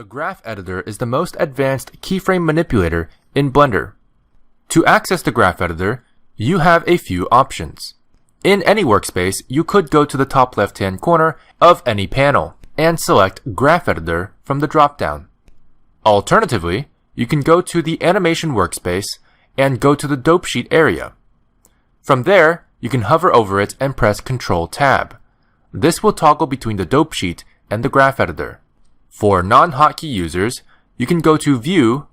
The graph editor is the most advanced keyframe manipulator in Blender. To access the graph editor, you have a few options. In any workspace, you could go to the top left-hand corner of any panel and select Graph Editor from the drop-down. Alternatively, you can go to the Animation workspace and go to the Dope Sheet area. From there, you can hover over it and press Ctrl-Tab. This will toggle between the Dope Sheet and the Graph Editor. For non-hotkey users, you can go to View,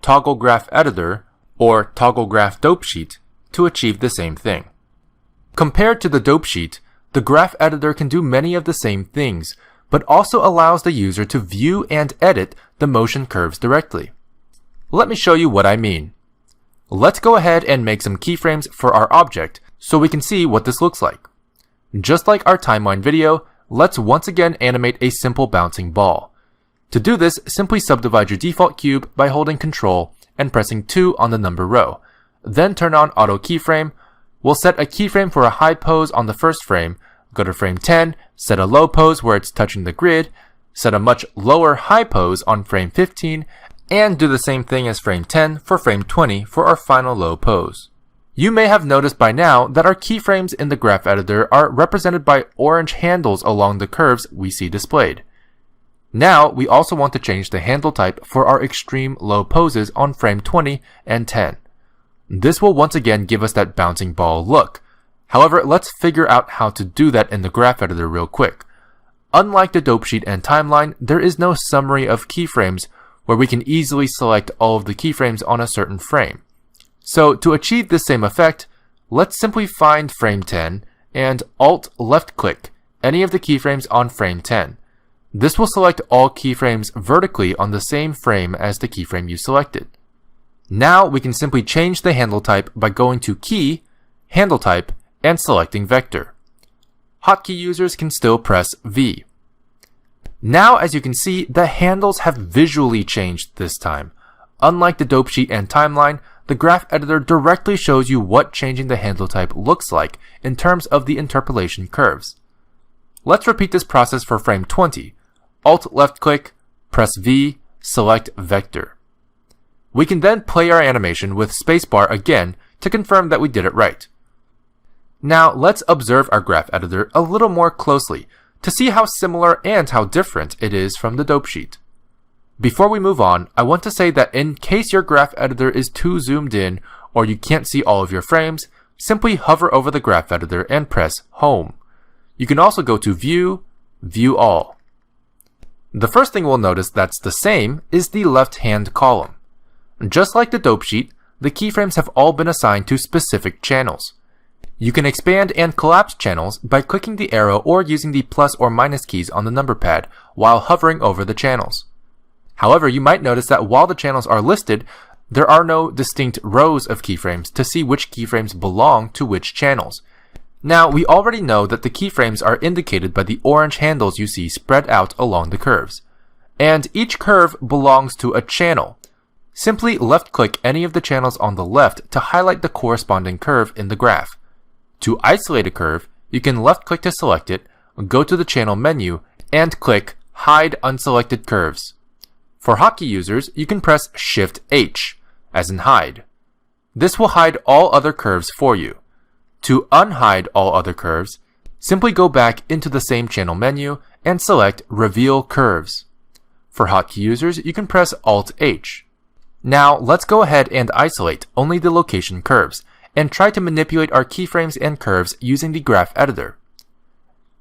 Toggle Graph Editor, or Toggle Graph Dope Sheet to achieve the same thing. Compared to the Dope Sheet, the Graph Editor can do many of the same things, but also allows the user to view and edit the motion curves directly. Let me show you what I mean. Let's go ahead and make some keyframes for our object so we can see what this looks like. Just like our timeline video, let's once again animate a simple bouncing ball. To do this, simply subdivide your default cube by holding Ctrl and pressing 2 on the number row. Then turn on Auto Keyframe. We'll set a keyframe for a high pose on the first frame, go to frame 10, set a low pose where it's touching the grid, set a much lower high pose on frame 15, and do the same thing as frame 10 for frame 20 for our final low pose. You may have noticed by now that our keyframes in the graph editor are represented by orange handles along the curves we see displayed. Now, we also want to change the handle type for our extreme low poses on frame 20 and 10. This will once again give us that bouncing ball look. However, let's figure out how to do that in the graph editor real quick. Unlike the Dope Sheet and Timeline, there is no summary of keyframes where we can easily select all of the keyframes on a certain frame. So to achieve this same effect, let's simply find frame 10 and Alt left click any of the keyframes on frame 10. This will select all keyframes vertically on the same frame as the keyframe you selected. Now we can simply change the handle type by going to Key, Handle Type, and selecting Vector. Hotkey users can still press V. Now, as you can see, the handles have visually changed this time. Unlike the Dope Sheet and Timeline, the graph editor directly shows you what changing the handle type looks like in terms of the interpolation curves. Let's repeat this process for frame 20. Alt left click, press V, select Vector. We can then play our animation with spacebar again to confirm that we did it right. Now let's observe our graph editor a little more closely to see how similar and how different it is from the Dope Sheet. Before we move on, I want to say that in case your graph editor is too zoomed in or you can't see all of your frames, simply hover over the graph editor and press Home. You can also go to View, View All. The first thing we'll notice that's the same is the left-hand column. Just like the Dope Sheet, the keyframes have all been assigned to specific channels. You can expand and collapse channels by clicking the arrow or using the plus or minus keys on the number pad while hovering over the channels. However, you might notice that while the channels are listed, there are no distinct rows of keyframes to see which keyframes belong to which channels. Now, we already know that the keyframes are indicated by the orange handles you see spread out along the curves. And each curve belongs to a channel. Simply left-click any of the channels on the left to highlight the corresponding curve in the graph. To isolate a curve, you can left-click to select it, go to the channel menu, and click Hide Unselected Curves. For hotkey users, you can press Shift-H, as in hide. This will hide all other curves for you. To unhide all other curves, simply go back into the same channel menu and select Reveal Curves. For hotkey users, you can press Alt-H. Now, let's go ahead and isolate only the location curves and try to manipulate our keyframes and curves using the graph editor.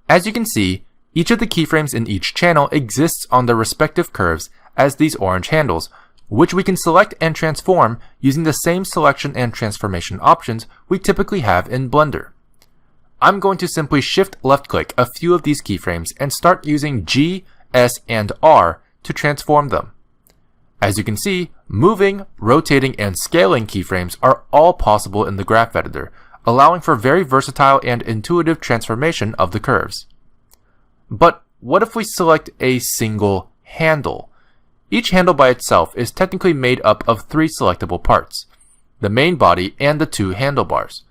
As you can see, each of the keyframes in each channel exists on their respective curves as these orange handles, which we can select and transform using the same selection and transformation options we typically have in Blender. I'm going to simply shift left click a few of these keyframes and start using G, S, and R to transform them. As you can see, moving, rotating, and scaling keyframes are all possible in the graph editor, allowing for very versatile and intuitive transformation of the curves. But what if we select a single handle? Each handle by itself is technically made up of 3 selectable parts, the main body and the 2 handlebars.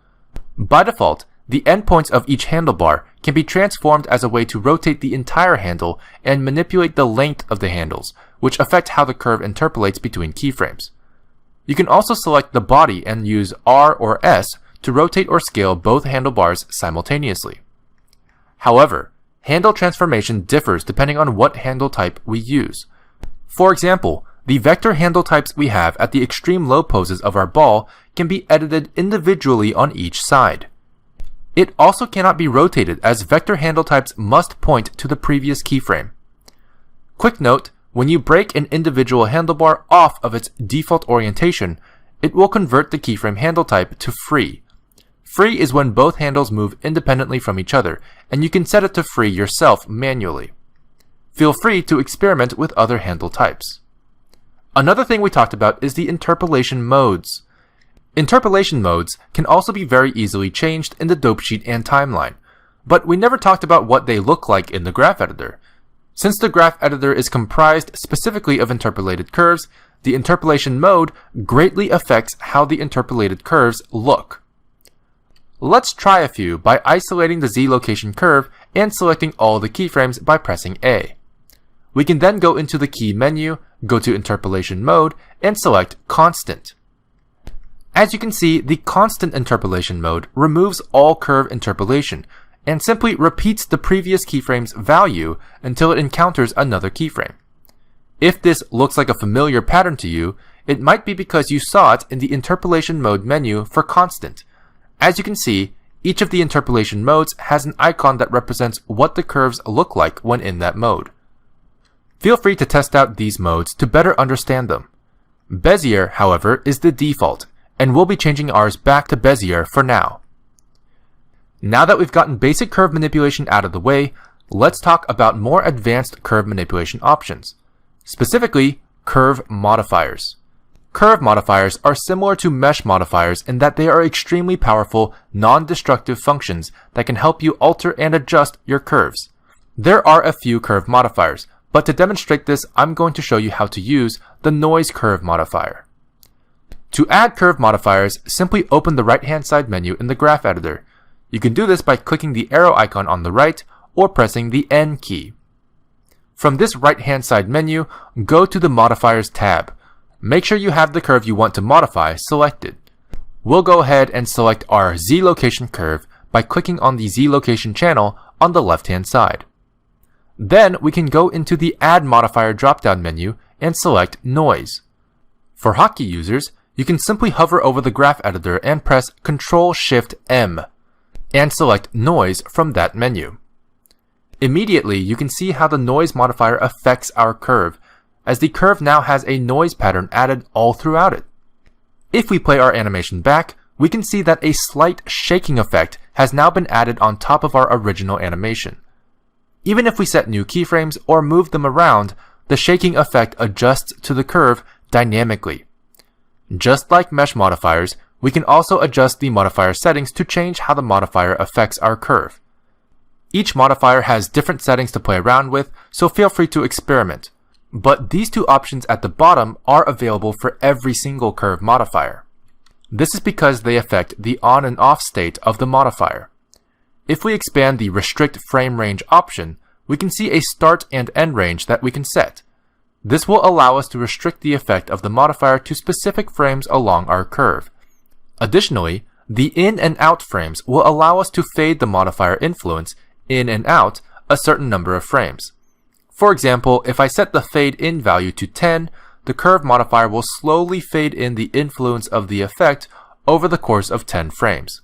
By default, the endpoints of each handlebar can be transformed as a way to rotate the entire handle and manipulate the length of the handles, which affect how the curve interpolates between keyframes. You can also select the body and use R or S to rotate or scale both handlebars simultaneously. However, handle transformation differs depending on what handle type we use. For example, the vector handle types we have at the extreme low poses of our ball can be edited individually on each side. It also cannot be rotated as vector handle types must point to the previous keyframe. Quick note, when you break an individual handlebar off of its default orientation, it will convert the keyframe handle type to free. Free is when both handles move independently from each other, and you can set it to free yourself manually. Feel free to experiment with other handle types. Another thing we talked about is the interpolation modes. Interpolation modes can also be very easily changed in the dope sheet and timeline, but we never talked about what they look like in the graph editor. Since the graph editor is comprised specifically of interpolated curves, the interpolation mode greatly affects how the interpolated curves look. Let's try a few by isolating the Z location curve and selecting all the keyframes by pressing A. We can then go into the key menu, go to interpolation mode, and select constant. As you can see, the constant interpolation mode removes all curve interpolation and simply repeats the previous keyframe's value until it encounters another keyframe. If this looks like a familiar pattern to you, it might be because you saw it in the interpolation mode menu for constant. As you can see, each of the interpolation modes has an icon that represents what the curves look like when in that mode. Feel free to test out these modes to better understand them. Bezier, however, is the default, and we'll be changing ours back to Bezier for now. Now that we've gotten basic curve manipulation out of the way, let's talk about more advanced curve manipulation options, specifically curve modifiers. Curve modifiers are similar to mesh modifiers in that they are extremely powerful, non-destructive functions that can help you alter and adjust your curves. There are a few curve modifiers, but to demonstrate this, I'm going to show you how to use the noise curve modifier. To add curve modifiers, simply open the right-hand side menu in the graph editor. You can do this by clicking the arrow icon on the right or pressing the N key. From this right-hand side menu, go to the Modifiers tab. Make sure you have the curve you want to modify selected. We'll go ahead and select our Z location curve by clicking on the Z location channel on the left-hand side. Then we can go into the Add Modifier drop-down menu and select Noise. For hotkey users, you can simply hover over the graph editor and press Ctrl-Shift-M and select Noise from that menu. Immediately, you can see how the noise modifier affects our curve, as the curve now has a noise pattern added all throughout it. If we play our animation back, we can see that a slight shaking effect has now been added on top of our original animation. Even if we set new keyframes or move them around, the shaking effect adjusts to the curve dynamically. Just like mesh modifiers, we can also adjust the modifier settings to change how the modifier affects our curve. Each modifier has different settings to play around with, so feel free to experiment. But these two options at the bottom are available for every single curve modifier. This is because they affect the on and off state of the modifier. If we expand the Restrict Frame Range option, we can see a start and end range that we can set. This will allow us to restrict the effect of the modifier to specific frames along our curve. Additionally, the in and out frames will allow us to fade the modifier influence in and out a certain number of frames. For example, if I set the fade in value to 10, the curve modifier will slowly fade in the influence of the effect over the course of 10 frames.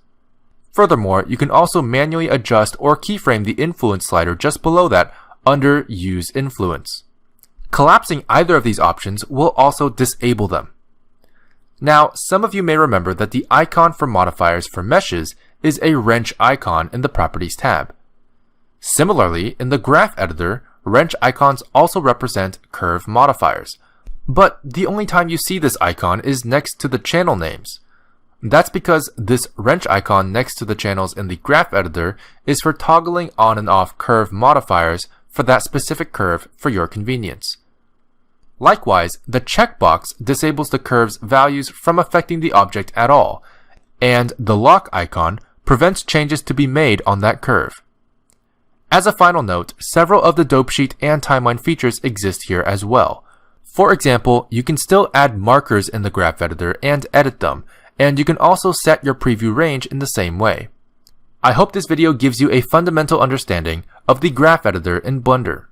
Furthermore, you can also manually adjust or keyframe the influence slider just below that under Use Influence. Collapsing either of these options will also disable them. Now, some of you may remember that the icon for modifiers for meshes is a wrench icon in the Properties tab. Similarly, in the graph editor, wrench icons also represent curve modifiers, but the only time you see this icon is next to the channel names. That's because this wrench icon next to the channels in the graph editor is for toggling on and off curve modifiers for that specific curve for your convenience. Likewise, the checkbox disables the curve's values from affecting the object at all, and the lock icon prevents changes to be made on that curve. As a final note, several of the dope sheet and timeline features exist here as well. For example, you can still add markers in the graph editor and edit them, and you can also set your preview range in the same way. I hope this video gives you a fundamental understanding of the graph editor in Blender.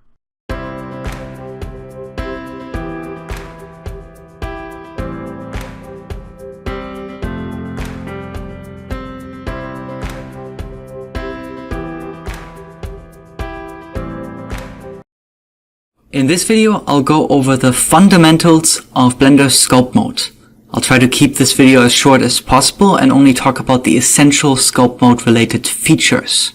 In this video, I'll go over the fundamentals of Blender's sculpt mode. I'll try to keep this video as short as possible and only talk about the essential sculpt mode related features.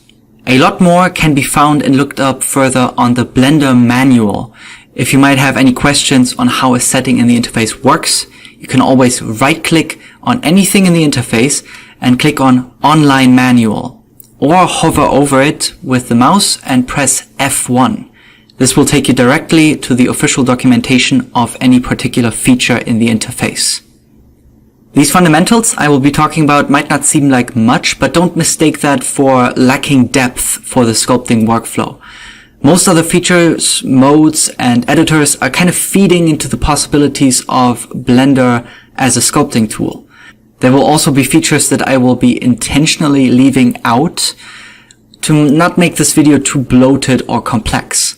A lot more can be found and looked up further on the Blender manual. If you might have any questions on how a setting in the interface works, you can always right-click on anything in the interface and click on Online Manual, or hover over it with the mouse and press F1. This will take you directly to the official documentation of any particular feature in the interface. These fundamentals I will be talking about might not seem like much, but don't mistake that for lacking depth for the sculpting workflow. Most other features, modes, and editors are kind of feeding into the possibilities of Blender as a sculpting tool. There will also be features that I will be intentionally leaving out to not make this video too bloated or complex.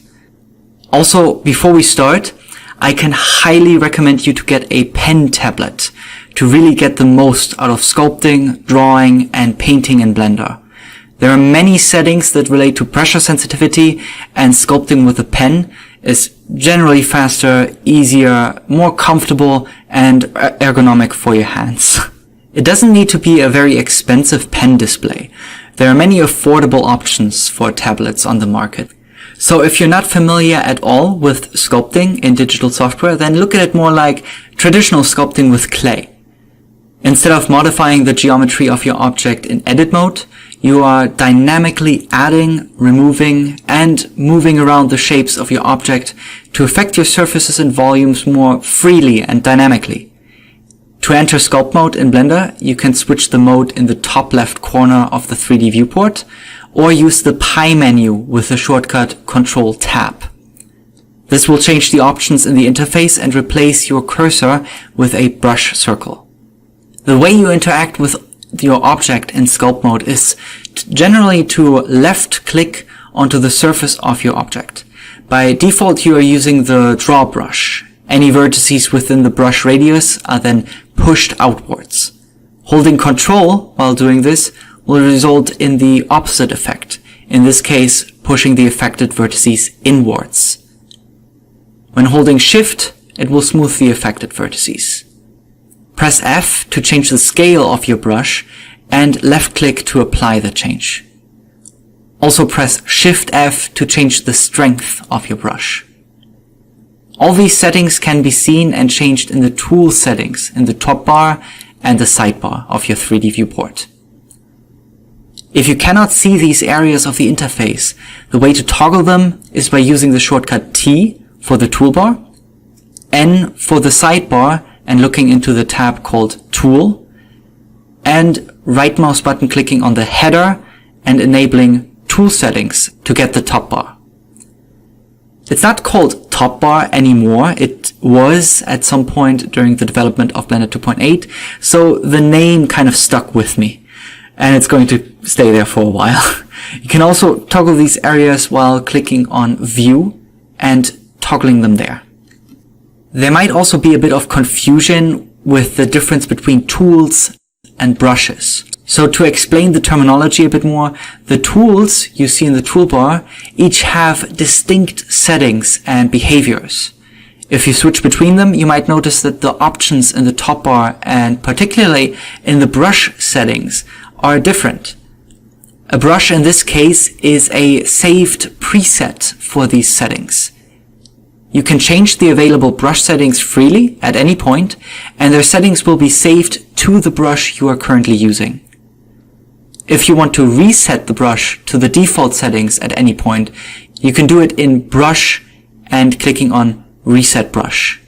Also, before we start, I can highly recommend you to get a pen tablet to really get the most out of sculpting, drawing, and painting in Blender. There are many settings that relate to pressure sensitivity, and sculpting with a pen is generally faster, easier, more comfortable, and ergonomic for your hands. It doesn't need to be a very expensive pen display. There are many affordable options for tablets on the market. So if you're not familiar at all with sculpting in digital software, then look at it more like traditional sculpting with clay. Instead of modifying the geometry of your object in edit mode, you are dynamically adding, removing, and moving around the shapes of your object to affect your surfaces and volumes more freely and dynamically. To enter sculpt mode in Blender, you can switch the mode in the top left corner of the 3D viewport, or use the pie menu with the shortcut Ctrl-Tab. This will change the options in the interface and replace your cursor with a brush circle. The way you interact with your object in sculpt mode is generally to left-click onto the surface of your object. By default, you are using the draw brush. Any vertices within the brush radius are then pushed outwards. Holding Ctrl while doing this will result in the opposite effect, in this case pushing the affected vertices inwards. When holding Shift, it will smooth the affected vertices. Press F to change the scale of your brush and left-click to apply the change. Also press Shift F to change the strength of your brush. All these settings can be seen and changed in the tool settings in the top bar and the sidebar of your 3D viewport. If you cannot see these areas of the interface, the way to toggle them is by using the shortcut T for the toolbar, N for the sidebar and looking into the tab called Tool, and right mouse button clicking on the header and enabling Tool Settings to get the top bar. It's not called top bar anymore. It was at some point during the development of Blender 2.8, so the name kind of stuck with me. And it's going to stay there for a while. You can also toggle these areas while clicking on View and toggling them there. There might also be a bit of confusion with the difference between tools and brushes. So to explain the terminology a bit more, the tools you see in the toolbar each have distinct settings and behaviors. If you switch between them, you might notice that the options in the top bar and particularly in the brush settings are different. A brush in this case is a saved preset for these settings. You can change the available brush settings freely at any point, and their settings will be saved to the brush you are currently using. If you want to reset the brush to the default settings at any point, you can do it in Brush and clicking on Reset Brush.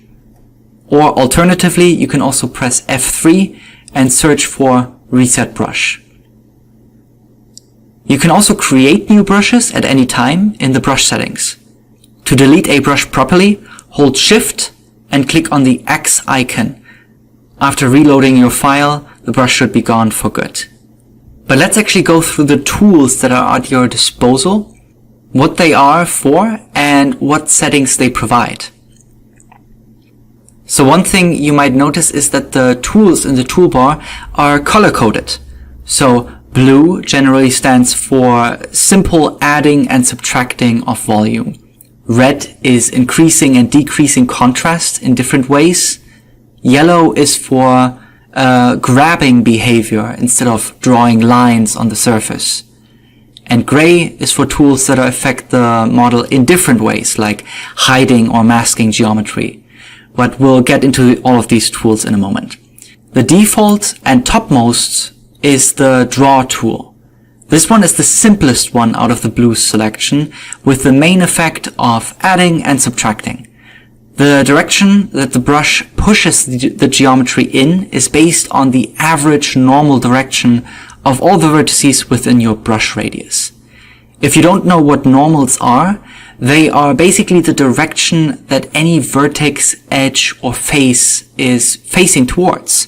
Or alternatively, you can also press F3 and search for Reset Brush. You can also create new brushes at any time in the brush settings. To delete a brush properly, hold Shift and click on the X icon. After reloading your file, the brush should be gone for good. But let's actually go through the tools that are at your disposal, what they are for, and what settings they provide. So one thing you might notice is that the tools in the toolbar are color-coded. So blue generally stands for simple adding and subtracting of volume. Red is increasing and decreasing contrast in different ways. Yellow is for grabbing behavior instead of drawing lines on the surface. And gray is for tools that affect the model in different ways, like hiding or masking geometry. But we'll get into all of these tools in a moment. The default and topmost is the draw tool. This one is the simplest one out of the blue selection, with the main effect of adding and subtracting. The direction that the brush pushes the geometry in is based on the average normal direction of all the vertices within your brush radius. If you don't know what normals are, they are basically the direction that any vertex, edge, or face is facing towards.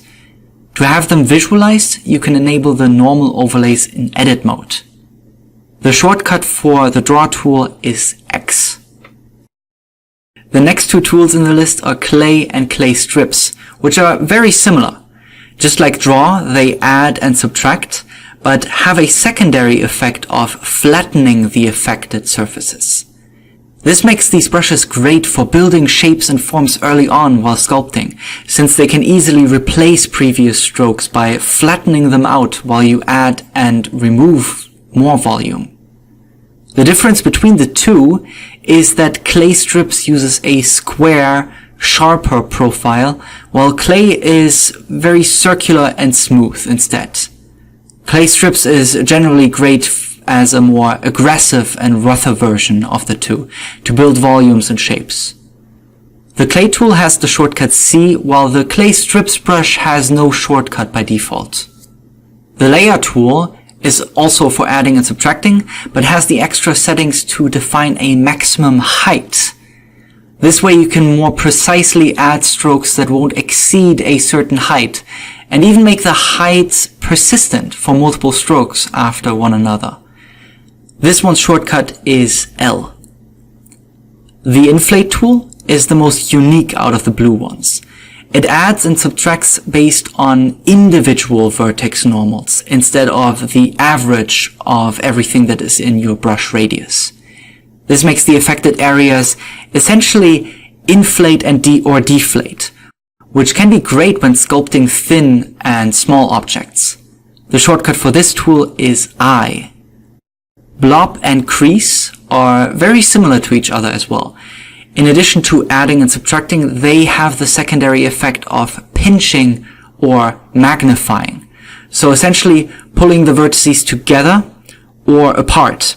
To have them visualized, you can enable the normal overlays in edit mode. The shortcut for the draw tool is X. The next two tools in the list are clay and clay strips, which are very similar. Just like draw, they add and subtract, but have a secondary effect of flattening the affected surfaces. This makes these brushes great for building shapes and forms early on while sculpting, since they can easily replace previous strokes by flattening them out while you add and remove more volume. The difference between the two is that clay strips uses a square, sharper profile, while clay is very circular and smooth instead. Clay strips is generally great as a more aggressive and rougher version of the two, to build volumes and shapes. The clay tool has the shortcut C, while the clay strips brush has no shortcut by default. The layer tool is also for adding and subtracting, but has the extra settings to define a maximum height. This way you can more precisely add strokes that won't exceed a certain height, and even make the heights persistent for multiple strokes after one another. This one's shortcut is L. The inflate tool is the most unique out of the blue ones. It adds and subtracts based on individual vertex normals instead of the average of everything that is in your brush radius. This makes the affected areas essentially inflate and deflate, which can be great when sculpting thin and small objects. The shortcut for this tool is I. Blob and crease are very similar to each other as well. In addition to adding and subtracting, they have the secondary effect of pinching or magnifying. So essentially pulling the vertices together or apart.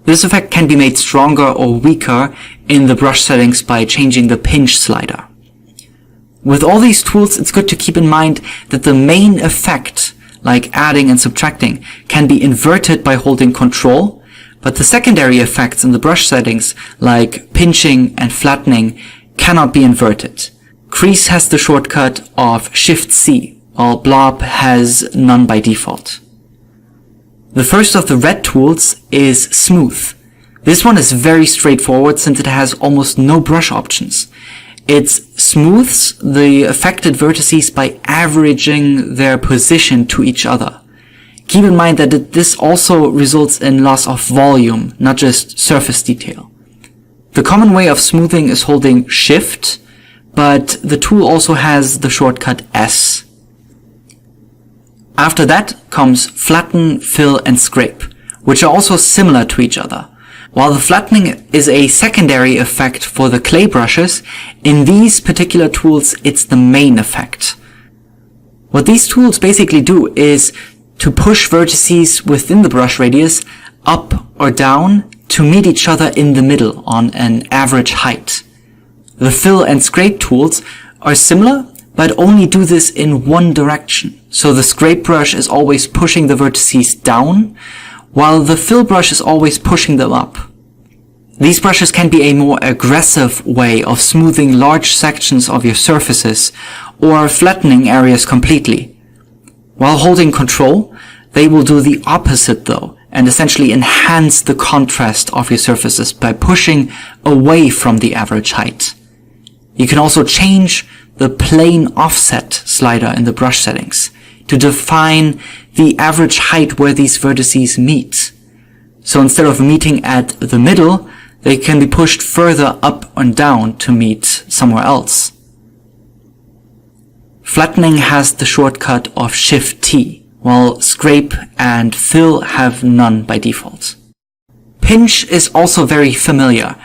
This effect can be made stronger or weaker in the brush settings by changing the pinch slider. With all these tools, it's good to keep in mind that the main effect, like adding and subtracting, can be inverted by holding Control, but the secondary effects in the brush settings, like pinching and flattening, cannot be inverted. Crease has the shortcut of Shift-C, while Blob has none by default. The first of the red tools is Smooth. This one is very straightforward since it has almost no brush options. It smooths the affected vertices by averaging their position to each other. Keep in mind that this also results in loss of volume, not just surface detail. The common way of smoothing is holding Shift, but the tool also has the shortcut S. After that comes Flatten, Fill, and Scrape, which are also similar to each other. While the flattening is a secondary effect for the clay brushes, in these particular tools it's the main effect. What these tools basically do is to push vertices within the brush radius up or down to meet each other in the middle on an average height. The Fill and Scrape tools are similar, but only do this in one direction. So the Scrape brush is always pushing the vertices down, while the Fill brush is always pushing them up. These brushes can be a more aggressive way of smoothing large sections of your surfaces or flattening areas completely. While holding Control, they will do the opposite though, and essentially enhance the contrast of your surfaces by pushing away from the average height. You can also change the plane offset slider in the brush settings to define the average height where these vertices meet. So instead of meeting at the middle, they can be pushed further up and down to meet somewhere else. Flattening has the shortcut of Shift-T, while Scrape and Fill have none by default. Pinch is also very familiar.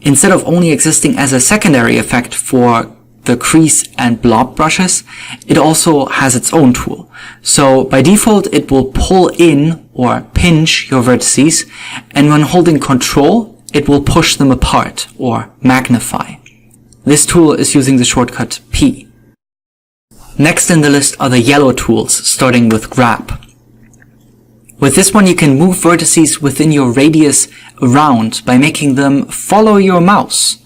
Instead of only existing as a secondary effect for the crease and blob brushes, it also has its own tool. So by default, it will pull in or pinch your vertices, and when holding Control, it will push them apart or magnify. This tool is using the shortcut P. Next in the list are the yellow tools, starting with Grab. With this one, you can move vertices within your radius around by making them follow your mouse.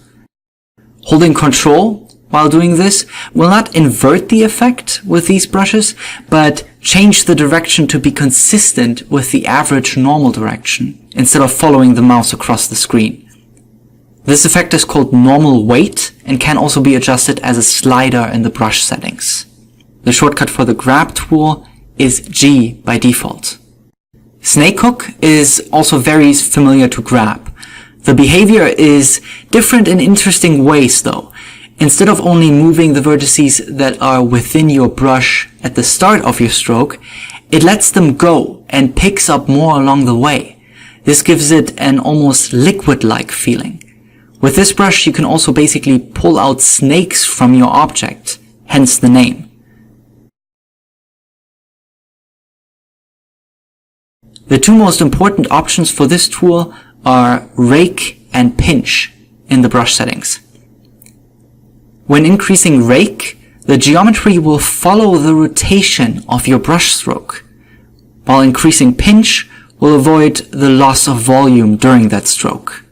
Holding Control while doing this will not invert the effect with these brushes, but change the direction to be consistent with the average normal direction, instead of following the mouse across the screen. This effect is called normal weight and can also be adjusted as a slider in the brush settings. The shortcut for the Grab tool is G by default. Snake Hook is also very familiar to Grab. The behavior is different in interesting ways though. Instead of only moving the vertices that are within your brush at the start of your stroke, it lets them go and picks up more along the way. This gives it an almost liquid-like feeling. With this brush, you can also basically pull out snakes from your object, hence the name. The two most important options for this tool are Rake and Pinch in the brush settings. When increasing Rake, the geometry will follow the rotation of your brush stroke, while increasing Pinch will avoid the loss of volume during that stroke.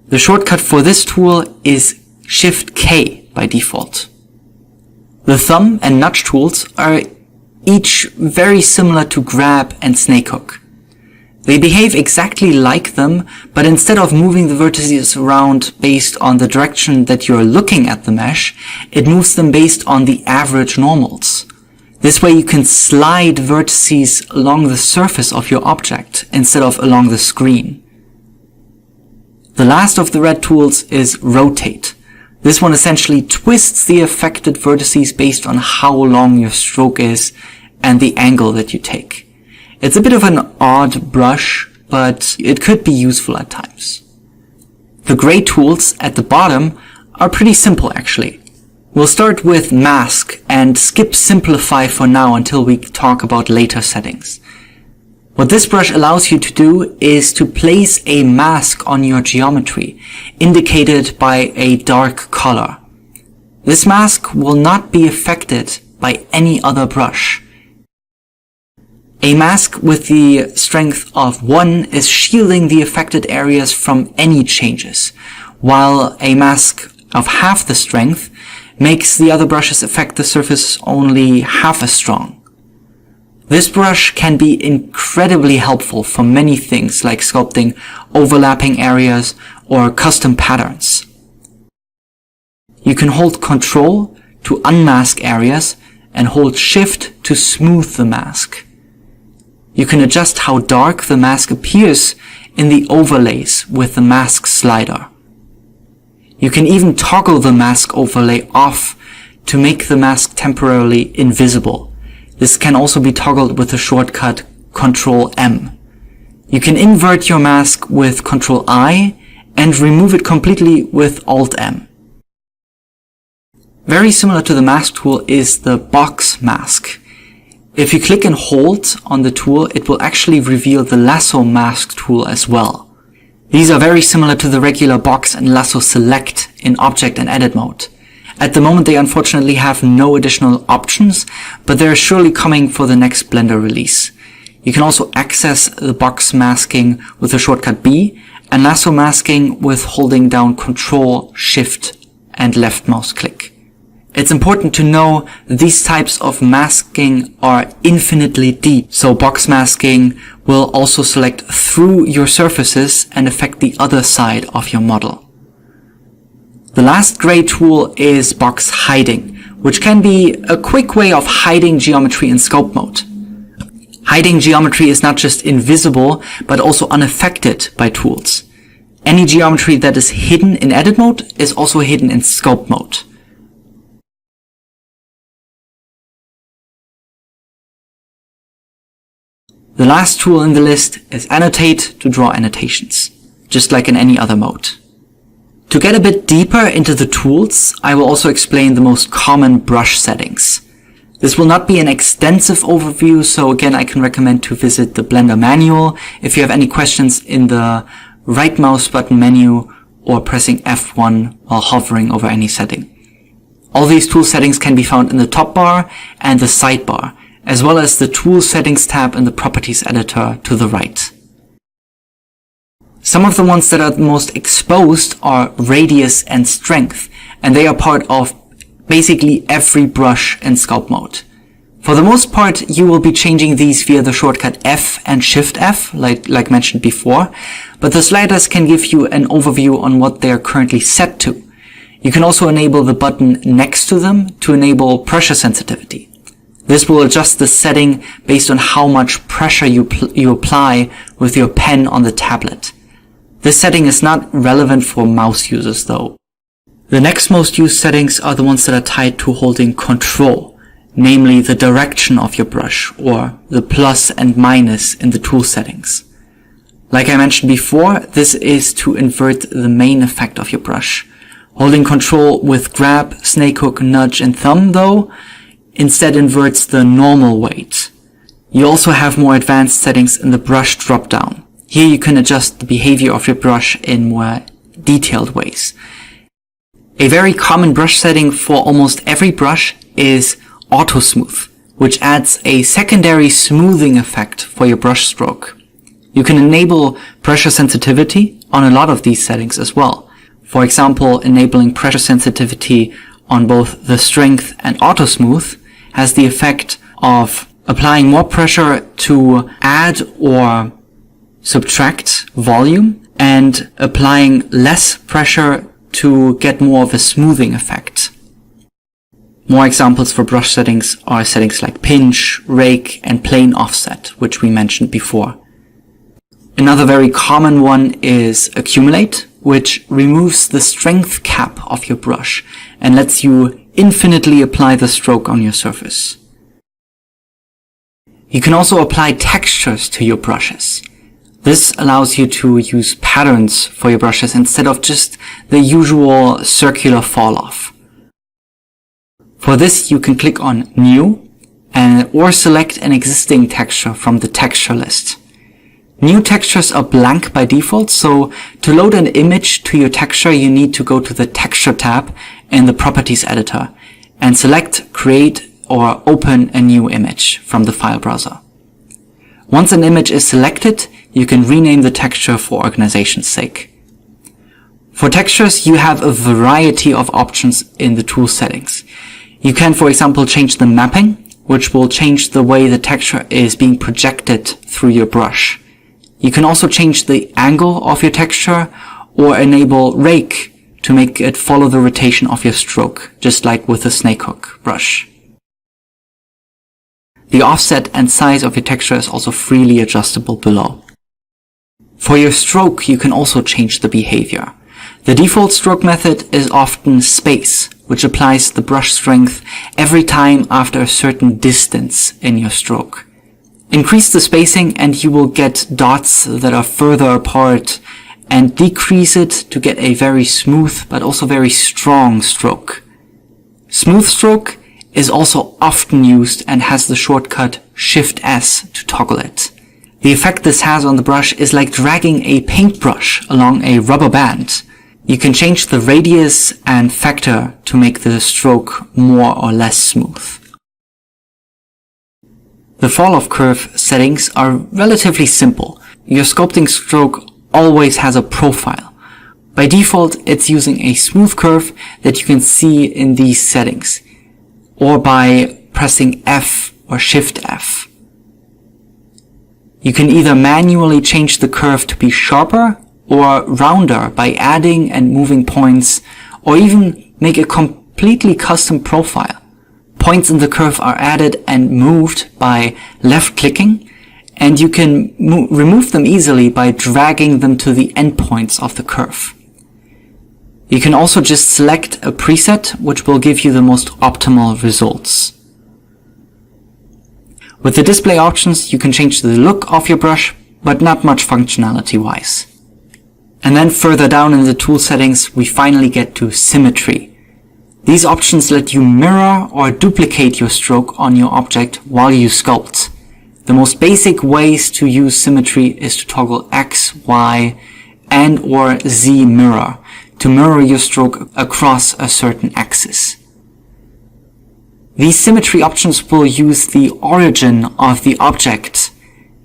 The shortcut for this tool is Shift-K by default. The thumb and nudge tools are each very similar to Grab and Snake Hook. They behave exactly like them, but instead of moving the vertices around based on the direction that you're looking at the mesh, it moves them based on the average normals. This way you can slide vertices along the surface of your object instead of along the screen. The last of the red tools is Rotate. This one essentially twists the affected vertices based on how long your stroke is and the angle that you take. It's a bit of an odd brush, but it could be useful at times. The gray tools at the bottom are pretty simple actually. We'll start with Mask and skip Simplify for now until we talk about later settings. What this brush allows you to do is to place a mask on your geometry, indicated by a dark color. This mask will not be affected by any other brush. A mask with the strength of 1 is shielding the affected areas from any changes, while a mask of half the strength makes the other brushes affect the surface only half as strong. This brush can be incredibly helpful for many things like sculpting, overlapping areas, or custom patterns. You can hold Control to unmask areas and hold Shift to smooth the mask. You can adjust how dark the mask appears in the overlays with the mask slider. You can even toggle the mask overlay off to make the mask temporarily invisible. This can also be toggled with the shortcut Ctrl-M. You can invert your mask with Ctrl-I and remove it completely with Alt-M. Very similar to the mask tool is the box mask. If you click and hold on the tool, it will actually reveal the lasso mask tool as well. These are very similar to the regular box and lasso select in object and edit mode. At the moment they unfortunately have no additional options, but they're surely coming for the next Blender release. You can also access the box masking with the shortcut B and lasso masking with holding down Ctrl, Shift, and left mouse click. It's important to know that these types of masking are infinitely deep, so box masking will also select through your surfaces and affect the other side of your model. The last great tool is box hiding, which can be a quick way of hiding geometry in sculpt mode. Hiding geometry is not just invisible, but also unaffected by tools. Any geometry that is hidden in edit mode is also hidden in sculpt mode. The last tool in the list is annotate to draw annotations, just like in any other mode. To get a bit deeper into the tools, I will also explain the most common brush settings. This will not be an extensive overview, so again I can recommend to visit the Blender manual if you have any questions in the right mouse button menu or pressing F1 while hovering over any setting. All these tool settings can be found in the top bar and the sidebar, as well as the Tool Settings tab in the Properties editor to the right. Some of the ones that are the most exposed are Radius and Strength, and they are part of basically every brush in sculpt mode. For the most part, you will be changing these via the shortcut F and Shift F, like mentioned before, but the sliders can give you an overview on what they are currently set to. You can also enable the button next to them to enable pressure sensitivity. This will adjust the setting based on how much pressure you apply with your pen on the tablet. This setting is not relevant for mouse users though. The next most used settings are the ones that are tied to holding Control, namely the direction of your brush or the plus and minus in the tool settings. Like I mentioned before, this is to invert the main effect of your brush. Holding Control with grab, snake hook, nudge, and thumb though, instead inverts the normal weight. You also have more advanced settings in the brush drop-down. Here you can adjust the behavior of your brush in more detailed ways. A very common brush setting for almost every brush is Auto Smooth, which adds a secondary smoothing effect for your brush stroke. You can enable pressure sensitivity on a lot of these settings as well. For example, enabling pressure sensitivity on both the Strength and Auto Smooth has the effect of applying more pressure to add or subtract volume and applying less pressure to get more of a smoothing effect. More examples for brush settings are settings like pinch, rake, and plane offset, which we mentioned before. Another very common one is accumulate, which removes the strength cap of your brush and lets you infinitely apply the stroke on your surface. You can also apply textures to your brushes. This allows you to use patterns for your brushes instead of just the usual circular fall off. For this, you can click on New or select an existing texture from the texture list. New textures are blank by default, so to load an image to your texture, you need to go to the Texture tab in the Properties editor and select Create or Open a new image from the file browser. Once an image is selected, you can rename the texture for organization's sake. For textures, you have a variety of options in the tool settings. You can, for example, change the mapping, which will change the way the texture is being projected through your brush. You can also change the angle of your texture or enable rake to make it follow the rotation of your stroke, just like with the snake hook brush. The offset and size of your texture is also freely adjustable below. For your stroke, you can also change the behavior. The default stroke method is often space, which applies the brush strength every time after a certain distance in your stroke. Increase the spacing and you will get dots that are further apart, and decrease it to get a very smooth but also very strong stroke. Smooth stroke is also often used and has the shortcut Shift-S to toggle it. The effect this has on the brush is like dragging a paintbrush along a rubber band. You can change the radius and factor to make the stroke more or less smooth. The fall-off curve settings are relatively simple. Your sculpting stroke always has a profile. By default, it's using a smooth curve that you can see in these settings, or by pressing F or Shift F. You can either manually change the curve to be sharper or rounder by adding and moving points, or even make a completely custom profile. Points in the curve are added and moved by left-clicking, and you can remove them easily by dragging them to the endpoints of the curve. You can also just select a preset, which will give you the most optimal results. With the display options, you can change the look of your brush, but not much functionality-wise. And then further down in the tool settings, we finally get to symmetry. These options let you mirror or duplicate your stroke on your object while you sculpt. The most basic ways to use symmetry is to toggle X, Y, and or Z mirror to mirror your stroke across a certain axis. These symmetry options will use the origin of the object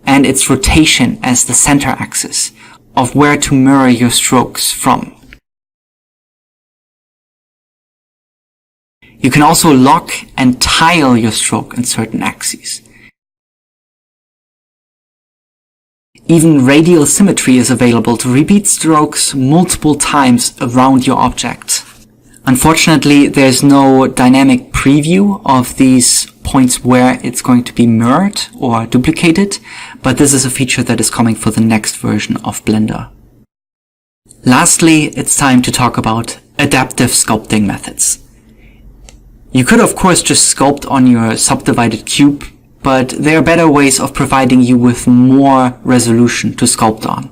and its rotation as the center axis of where to mirror your strokes from. You can also lock and tile your stroke in certain axes. Even radial symmetry is available to repeat strokes multiple times around your object. Unfortunately, there's no dynamic preview of these points where it's going to be mirrored or duplicated, but this is a feature that is coming for the next version of Blender. Lastly, it's time to talk about adaptive sculpting methods. You could of course just sculpt on your subdivided cube, but there are better ways of providing you with more resolution to sculpt on.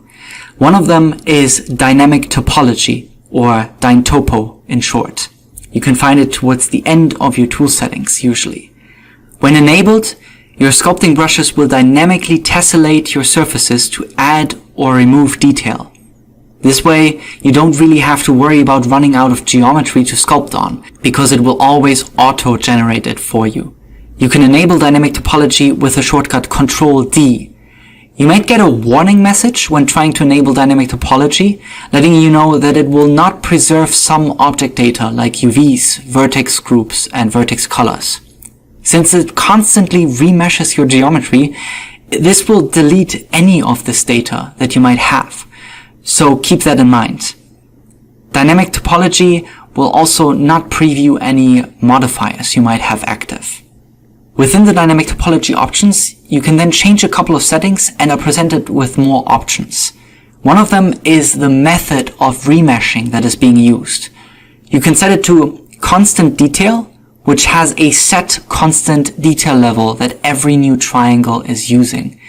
One of them is dynamic topology, or dyntopo in short. You can find it towards the end of your tool settings usually. When enabled, your sculpting brushes will dynamically tessellate your surfaces to add or remove detail. This way, you don't really have to worry about running out of geometry to sculpt on, because it will always auto-generate it for you. You can enable dynamic topology with the shortcut Ctrl-D. You might get a warning message when trying to enable dynamic topology, letting you know that it will not preserve some object data like UVs, vertex groups, and vertex colors. Since it constantly remeshes your geometry, this will delete any of this data that you might have. So keep that in mind. Dynamic topology will also not preview any modifiers you might have active. Within the dynamic topology options, you can then change a couple of settings and are presented with more options. One of them is the method of remeshing that is being used. You can set it to constant detail, which has a set constant detail level that every new triangle is using.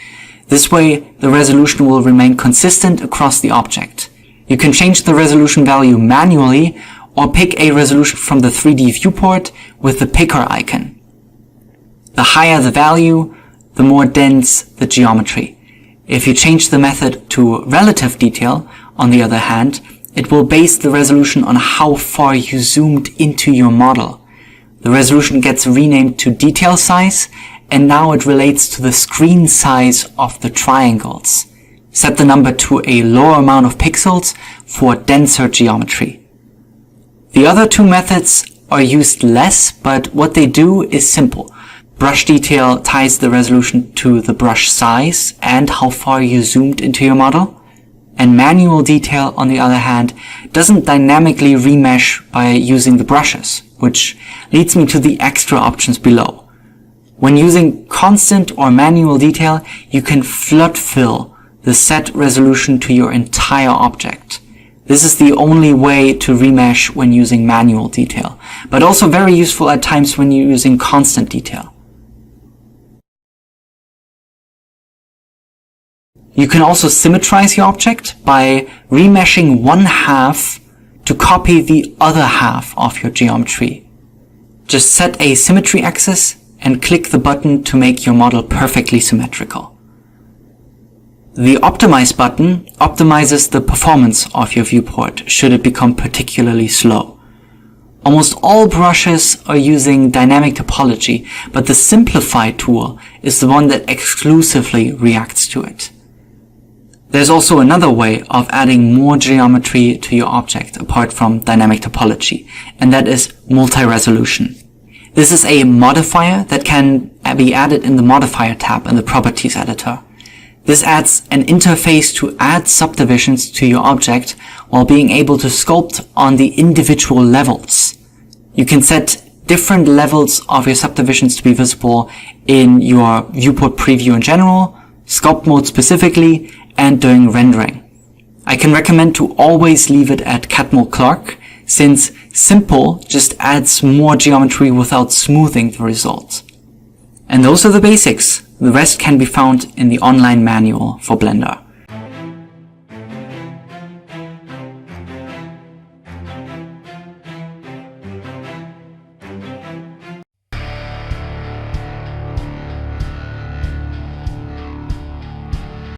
This way, the resolution will remain consistent across the object. You can change the resolution value manually or pick a resolution from the 3D viewport with the picker icon. The higher the value, the more dense the geometry. If you change the method to relative detail, on the other hand, it will base the resolution on how far you zoomed into your model. The resolution gets renamed to detail size, and now it relates to the screen size of the triangles. Set the number to a lower amount of pixels for denser geometry. The other two methods are used less, but what they do is simple. Brush detail ties the resolution to the brush size and how far you zoomed into your model. And manual detail, on the other hand, doesn't dynamically remesh by using the brushes, which leads me to the extra options below. When using constant or manual detail, you can flood fill the set resolution to your entire object. This is the only way to remesh when using manual detail, but also very useful at times when you're using constant detail. You can also symmetrize your object by remeshing one half to copy the other half of your geometry. Just set a symmetry axis and click the button to make your model perfectly symmetrical. The Optimize button optimizes the performance of your viewport should it become particularly slow. Almost all brushes are using dynamic topology, but the Simplify tool is the one that exclusively reacts to it. There's also another way of adding more geometry to your object apart from dynamic topology, and that is multi-resolution. This is a modifier that can be added in the Modifier tab in the Properties editor. This adds an interface to add subdivisions to your object while being able to sculpt on the individual levels. You can set different levels of your subdivisions to be visible in your viewport preview in general, sculpt mode specifically, and during rendering. I can recommend to always leave it at Catmull Clark, since simple just adds more geometry without smoothing the result. And those are the basics. The rest can be found in the online manual for Blender.